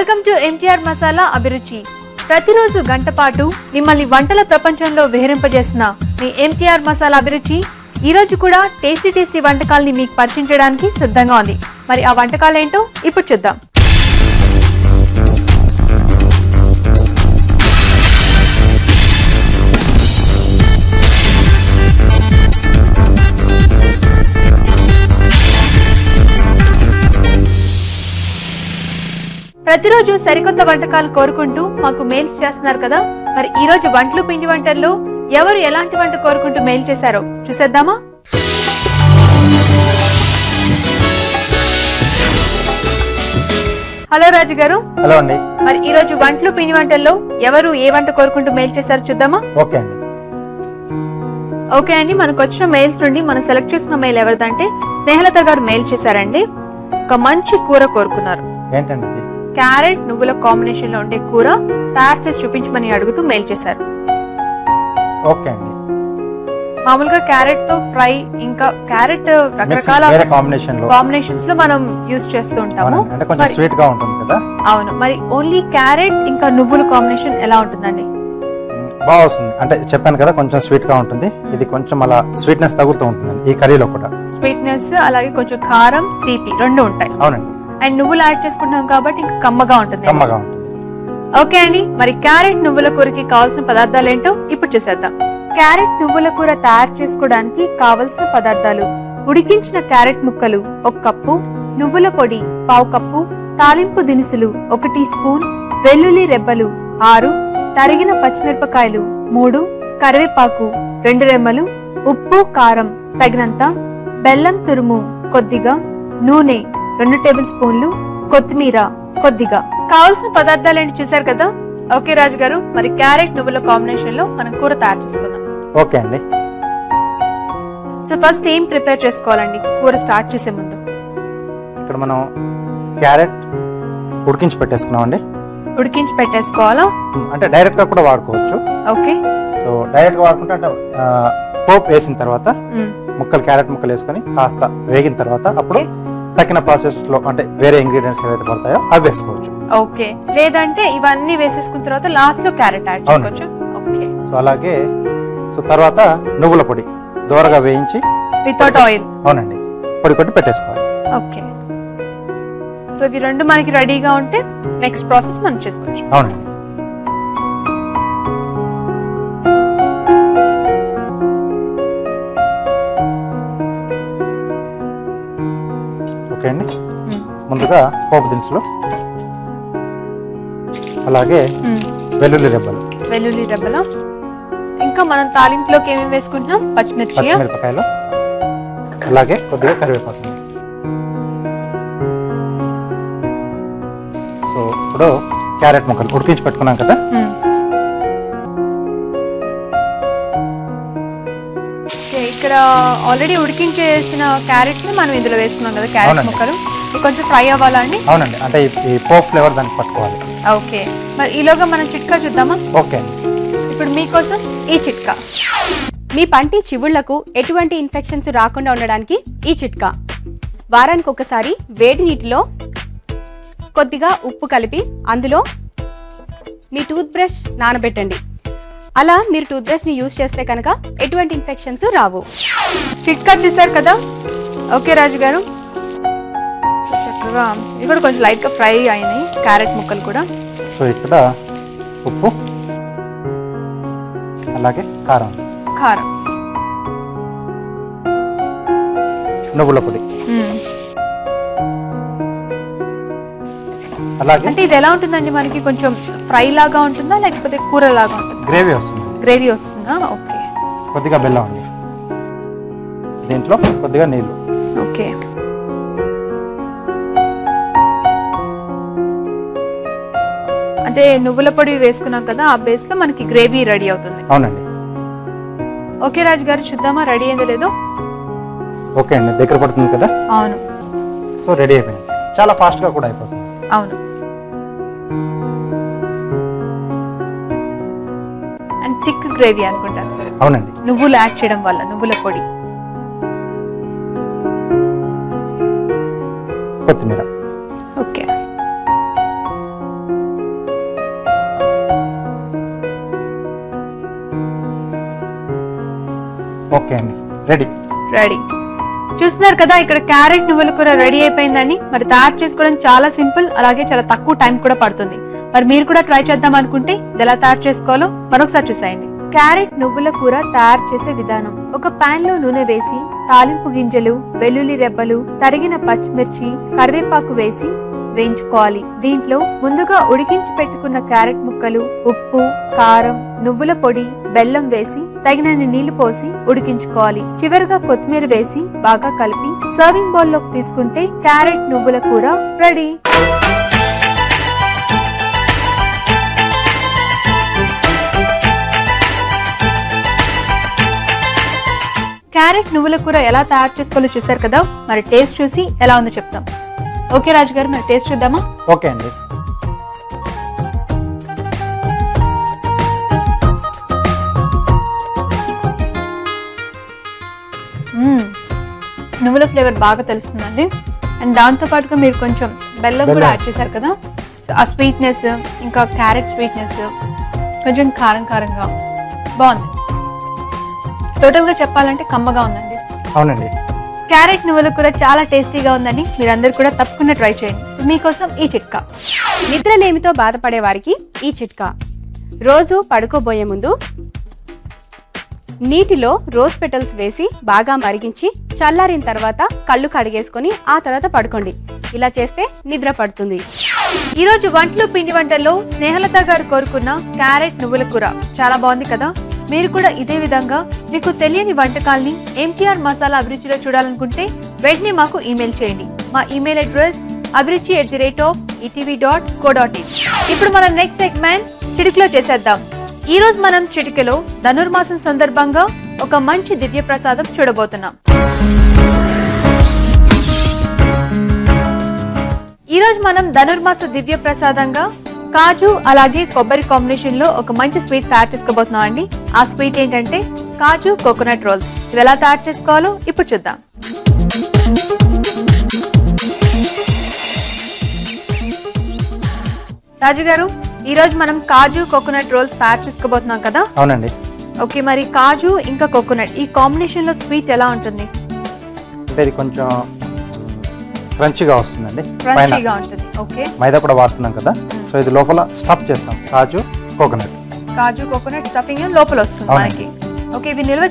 Welcome to MTR masala అభిరుచి. ప్రతిరోజు గంట పాటు మిమ్మల్ని వంటల ప్రపంచంలో విహరింపజేస్తున్న మీ ఎంటీఆర్ మసాలా అభిరుచి ఈ రోజు కూడా టేస్టీ వంటకాలని మీకు పరిచయించడానికి సిద్ధంగా ఉంది. మరి ఆ వంటకాలు ఏంటో ఇప్పుడు చూద్దాం. ప్రతిరోజు సరికొత్త వంటకాలు కోరుకుంటూ మాకు మెయిల్స్ చేస్తున్నారు కదా. మరి ఈ రోజు వంటలు పిండి వంటల్లో ఎవరు ఎలాంటి వంట కోరుకుంటూ మెయిల్ చేశారో చూసేద్దామా. హలో రాజు గారు. హలో అండి. మరి ఈ రోజు వంటలు పిండి వంటల్లో ఎవరు ఏ వంట కోరుకుంటూ మెయిల్ చేశారో చూద్దామా. ఓకే అండి, మనకు వచ్చిన మెయిల్స్ నుండి మనం సెలెక్ట్ చేసిన మెయిల్ ఎవరిదంటే స్నేహలత గారు మెయిల్ చేశారండి. ఒక మంచి కూర కోరుకున్నారు. ఏంటండి? క్యారెట్ నువ్వుల కాంబినేషన్ లో ఉండే కూర తయారు చేసి చూపించమని అడుగుతూ మెయిల్ చేశారు. ఓకే అండి. మామూలుగా క్యారెట్ తో ఫ్రై, ఇంకా క్యారెట్ రకరకాల కాంబినేషన్స్ లో మనం యూజ్ చేస్తూ ఉంటాము. అంటే కొంచెం స్వీట్ గా ఉంటుంది కదా. అవును, మరి ఓన్లీ క్యారెట్ ఇంకా నువ్వుల కాంబినేషన్ ఎలా ఉంటుందండి? బాగా వస్తుంది. అంటే చెప్పాను కదా, కొంచెం స్వీట్ గా ఉంటుంది. ఇది కొంచెం అలా స్వీట్నెస్ తగులుతూ ఉంటుందండి ఈ కర్రీలో కూడా. స్వీట్నెస్ అలాగే కొంచెం కారం, తీపి రెండు ఉంటాయి. అవునండి. అండ్ నువ్వులు యాడ్ చేసుకుంటాం కాబట్టి ఇంకా కమ్మగా ఉంటుంది. ఓకే అండి, మరి క్యారెట్ నువ్వుల కూరకి కావాల్సిన పదార్థాలు ఏంటో ఇప్పుడు చూసేద్దాం. క్యారెట్ నువ్వుల కూర తయారు చేసుకోవడానికి కావలసిన పదార్థాలు: ఉడికించిన క్యారెట్ ముక్కలు 1 కప్పు, నువ్వుల పొడి 1/2 కప్పు, తాలింపు దినుసులు 1 టీ స్పూన్, వెల్లుల్లి రెబ్బలు 6, తరిగిన పచ్చిమిరపకాయలు 3, కరివేపాకు 2 రెమ్మలు, ఉప్పు కారం తగినంత, బెల్లం తురుము కొద్దిగా, నూనె 2 టేబుల్ స్పూన్లు, కొత్తిమీర కొద్దిగా. కావాల్సిన పదార్థాలు ఏంటి చూసారు కదా. ఓకే రాజు గారు, మరి క్యారెట్ నువ్వుల కాంబినేషన్ లో మనం కూర తయారు చేసుకుందాం. ఓకే అండి. సో ఫస్ట్ ఏం ప్రిపేర్ చేసుకోవాలండి కూర స్టార్ట్ చేసే ముందు? ఇక్కడ మనం క్యారెట్ ఉడికించి పెట్టేసుకున్నాం అండి. ఉడికించి పెట్టేసుకోవాలా? అంటే డైరెక్ట్ గా కూడా వాడుకోవచ్చు. ఓకే. సో డైరెక్ట్ గా వాడుకుంటే అంటే పోపు వేసిన తర్వాత ముక్కలు, క్యారెట్ ముక్కలు వేసుకొని కాస్త వేగిన తర్వాత అప్పుడు తక్కిన ప్రాసెస్ లో అంటే వేరే ఇంగ్రీడియంట్స్ ఏవైతే పడతాయో అవి వేసుకోవచ్చు. ఓకే. లేదంటే ఇవన్నీ వేసేసుకున్న తర్వాత లాస్ట్ లో క్యారెట్ యాడ్ చేసుకోవచ్చు. ఓకే. సో అలాగే తర్వాత నువ్వుల పొడి దోరగా వేయించి వితౌట్ ఆయిల్. అవునండి, పొడి కొట్టి పెట్టేసుకోవాలి. ఓకే. సో ఇవి రెండు మనకి రెడీగా ఉంటే నెక్స్ట్ ప్రాసెస్ మనం చేసుకోవచ్చు. అవునండి. ఓకే అండి. ముందుగా పోపు దినుసులు, అలాగే వెల్లుల్లి రెబ్బలు, ఇంకా మనం తాలింపులోకి ఏమేమి వేసుకుంటున్నాం? పచ్చిమిరపకాయలు, అలాగే కొద్దిగా కరివేపాకు. సో ఇప్పుడు క్యారెట్ ముక్కలు ఉడికించి పెట్టుకున్నాం కదా. ఇక్కడ ఆల్రెడీ ఉడికించేసిన క్యారెట్స్ మనం ఇందులో వేసుకున్నాం కదా. క్యారెట్ ముక్కలు కొంచెం ఫ్రై అవ్వాలండి. అవునండి, అంటే ఈ పోప్ ఫ్లేవర్ దానికి పట్టుకోవాలి. ఓకే, మరి ఈలోగా మనం చిట్కా చూద్దామా? ఓకే. ఇప్పుడు మీకోసం ఈ చిట్కా. మీ పంటి చివుళ్లకు ఎటువంటి ఇన్ఫెక్షన్స్ రాకుండా ఉండడానికి ఈ చిట్కా. వారానికి ఒకసారి వేడి నీటిలో కొద్దిగా ఉప్పు కలిపి అందులో మీ టూత్ బ్రష్ నానబెట్టండి. అలా మీరు టూత్ బ్రష్ ని యూజ్ చేస్తే కనుక ఎటువంటి ఇన్ఫెక్షన్స్ రావు. చిట్కా చూసారు కదా. ఓకే రాజు గారు, చక్కగా ఇది కూడా కొంచెం లైట్ గా ఫ్రై అయినాయి క్యారెట్ ముక్కలు కూడా. సో ఇక్కడ ఉప్పు, అలాగే కారం, నువ్వుల పొడి, అలాగే అంటే ఇది ఎలా ఉంటుందండి మనకి? కొంచెం ఫ్రై లాగా ఉంటుందా లేకపోతే కూర లాగా ఉంటుందా? గ్రేవీ వస్తుందా? ఓకే. కొద్దిగా బెల్లం అండి, దీంట్లో కొద్దిగా నీళ్లు. ఓకే. అంటే నువ్వుల పొడి వేసుకున్నాం కదా, ఆ బేస్ లో మనకి గ్రేవీ రెడీ అవుతుంది. అవునండి. ఓకే రాజు గారు, చూద్దామా రెడీ అయిందో లేదో? ఓకే అండి, దగ్గర పడుతుంది కదా. అవును. సో రెడీ అయిపోయింది. చాలా ఫాస్ట్ గా కూడా అయిపోతుంది. అవును. అండ్ థిక్ గ్రేవీ అనుకుంటాను. అవునండి, నువ్వులు యాడ్ చేయడం వల్ల, నువ్వుల పొడి, కొత్తిమీర. ఓకే. ఓకే అండి, రెడీ. రెడీ. చూస్తున్నారు కదా ఇక్కడ క్యారెట్ నువ్వుల కూర రెడీ అయిపోయిందని. మరి తయారు చేసుకోవడం చాలా సింపుల్, అలాగే చాలా తక్కువ టైం కూడా పడుతుంది. మరి మీరు కూడా ట్రై చేద్దాం అనుకుంటే ఇది ఎలా తయారు చేసుకోవాలో మరొకసారి చూసేయండి. క్యారెట్ నువ్వుల కూర తయారు చేసే విధానం: ఒక పాన్ లో నూనె వేసి తాలింపు గింజలు, వెల్లుల్లి రెబ్బలు, తరిగిన పచ్చిమిర్చి, కరివేపాకు వేసి వేయించుకోవాలి. దీంట్లో ముందుగా ఉడికించి పెట్టుకున్న క్యారెట్ ముక్కలు, ఉప్పు, కారం, నువ్వుల పొడి, బెల్లం వేసి తగినన్ని నీళ్లు పోసి ఉడికించుకోవాలి. చివరగా కొత్తిమీర వేసి బాగా కలిపి సర్వింగ్ బౌల్ లోకి తీసుకుంటే క్యారెట్ నువ్వుల కూర రెడీ. క్యారెట్ నువ్వుల కూర ఎలా తయారు చేసుకోవాలో చూసారు కదా. మరి టేస్ట్ చూసి ఎలా ఉందో చెప్తాం. ఓకే రాజు గారు, మరి టేస్ట్ చూద్దామా? ఓకే అండి. నువ్వుల ఫ్లేవర్ బాగా తెలుస్తుందండి. అండ్ దాంతో పాటుగా మీరు కొంచెం బెల్లం కూడా యాడ్ చేశారు కదా. ఆ స్వీట్నెస్, ఇంకా క్యారెట్ స్వీట్నెస్, కొంచెం కారం కారంగా బాగుంది. టోటల్ గా చెప్పాలంటే కమ్మగా ఉందండి. అవునండి. క్యారెట్ నువ్వుల కూర చాలా టేస్టీగా ఉందని మీరందరూ కూడా తప్పకుండా ట్రై చేయండి. మీకోసం ఈ చిట్కా. నిద్రలేమితో బాధపడే వారికి ఈ చిట్కా. రోజు పడుకోబోయే ముందు నీటిలో రోజ్ పెటల్స్ వేసి బాగా మరిగించి చల్లారిన తర్వాత కళ్ళు కడిగేసుకొని ఆ తర్వాత పడుకోండి. ఇలా చేస్తే నిద్ర పడుతుంది. ఈ రోజు వంటలు పిండి వంటల్లో స్నేహలత గారు కోరుకున్న క్యారెట్ నువ్వుల కూర చాలా బాగుంది కదా. మీరు కూడా ఇదే విధంగా మీకు తెలియని వంటకాల్ని ఎంటీఆర్ మసాలా అభిరుచిలో చూడాలనుకుంటే వెంటనే మాకు ఈమెయిల్ చేయండి. మా ఈమెయిల్ అడ్రస్ abhiruchi@etv.co.in. ఇప్పుడు మనం నెక్స్ట్ సెగ్మెంట్ చిటికలో చేసేద్దాం. ఈ రోజు మనం చిటికలో ధనుర్మాసం సందర్భంగా ఒక మంచి దివ్య ప్రసాదం చూడబోతున్నాం. ఈ రోజు మనం ధనుర్మాస దివ్య ప్రసాదంగా కాజు అలాగే కొబ్బరి కాంబినేషన్ లో ఒక మంచి స్వీట్ తయారు చేసుకోబోతున్నాం అండి. ఆ స్వీట్ ఏంటంటే కాజు కోకోనట్ రోల్స్. ఇవి ఎలా తయారు చేసుకోవాలో ఇప్పుడు చూద్దాం. రాజు గారు, ఈ రోజు మనం కాజు కోకోనట్ రోల్స్ తయారు చేసుకోబోతున్నాం కదా. అవునండి. ఓకే, మరి కాజు ఇంకా కోకోనట్ ఈ కాంబినేషన్ లో స్వీట్ ఎలా ఉంటుంది? అంటే ఇది కొంచెం క్రంచిగా వస్తుందండి. క్రంచీగా ఉంటుంది. ఓకే, మైదా కూడా వాడుతున్నాం కదా, సో ఇది లోపల స్టఫ్ చేస్తాం. కాజు కోకోనట్ స్టఫింగ్ లోపల వస్తుంది మనకి. ఓకే, ఇవి నిల్వ